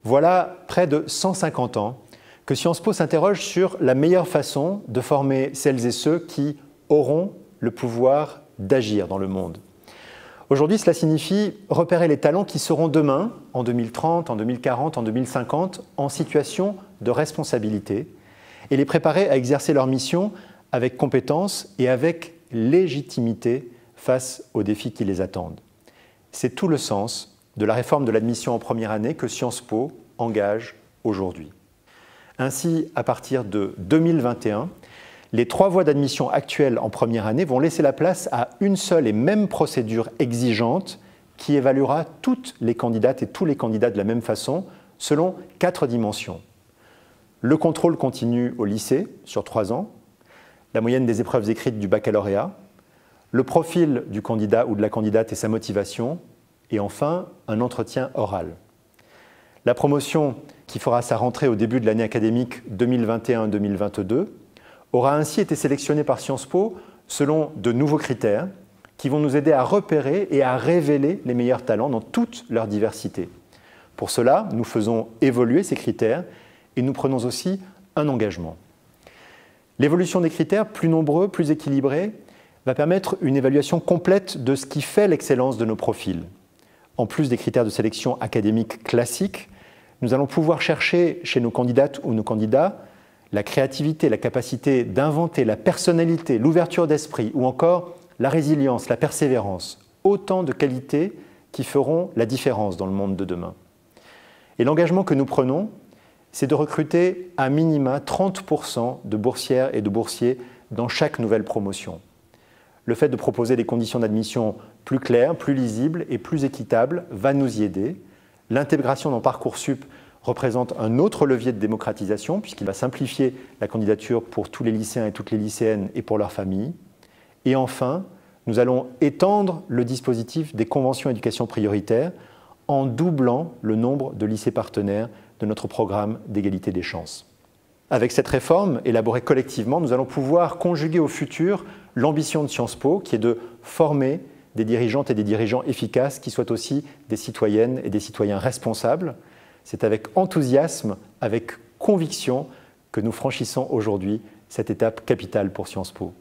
Voilà près de 150 ans que Sciences Po s'interroge sur la meilleure façon de former celles et ceux qui auront le pouvoir d'agir dans le monde. Aujourd'hui, cela signifie repérer les talents qui seront demain, en 2030, en 2040, en 2050, en situation de responsabilité et les préparer à exercer leur mission avec compétence et avec légitimité face aux défis qui les attendent. C'est tout le sens de la réforme de l'admission en première année que Sciences Po engage aujourd'hui. Ainsi, à partir de 2021, les 3 voies d'admission actuelles en première année vont laisser la place à une seule et même procédure exigeante qui évaluera toutes les candidates et tous les candidats de la même façon, selon 4 dimensions. Le contrôle continu au lycée, sur 3 ans, la moyenne des épreuves écrites du baccalauréat, le profil du candidat ou de la candidate et sa motivation, et enfin, un entretien oral. La promotion qui fera sa rentrée au début de l'année académique 2021-2022 aura ainsi été sélectionnée par Sciences Po selon de nouveaux critères qui vont nous aider à repérer et à révéler les meilleurs talents dans toute leur diversité. Pour cela, nous faisons évoluer ces critères et nous prenons aussi un engagement. L'évolution des critères, plus nombreux, plus équilibrés, va permettre une évaluation complète de ce qui fait l'excellence de nos profils. En plus des critères de sélection académique classiques, nous allons pouvoir chercher chez nos candidates ou nos candidats la créativité, la capacité d'inventer, la personnalité, l'ouverture d'esprit ou encore la résilience, la persévérance. Autant de qualités qui feront la différence dans le monde de demain. Et l'engagement que nous prenons, c'est de recruter à minima 30% de boursières et de boursiers dans chaque nouvelle promotion. Le fait de proposer des conditions d'admission plus claires, plus lisibles et plus équitables va nous y aider. L'intégration dans Parcoursup représente un autre levier de démocratisation puisqu'il va simplifier la candidature pour tous les lycéens et toutes les lycéennes et pour leurs familles. Et enfin, nous allons étendre le dispositif des conventions éducation prioritaire en doublant le nombre de lycées partenaires de notre programme d'égalité des chances. Avec cette réforme élaborée collectivement, nous allons pouvoir conjuguer au futur l'ambition de Sciences Po qui est de former des dirigeantes et des dirigeants efficaces qui soient aussi des citoyennes et des citoyens responsables. C'est avec enthousiasme, avec conviction que nous franchissons aujourd'hui cette étape capitale pour Sciences Po.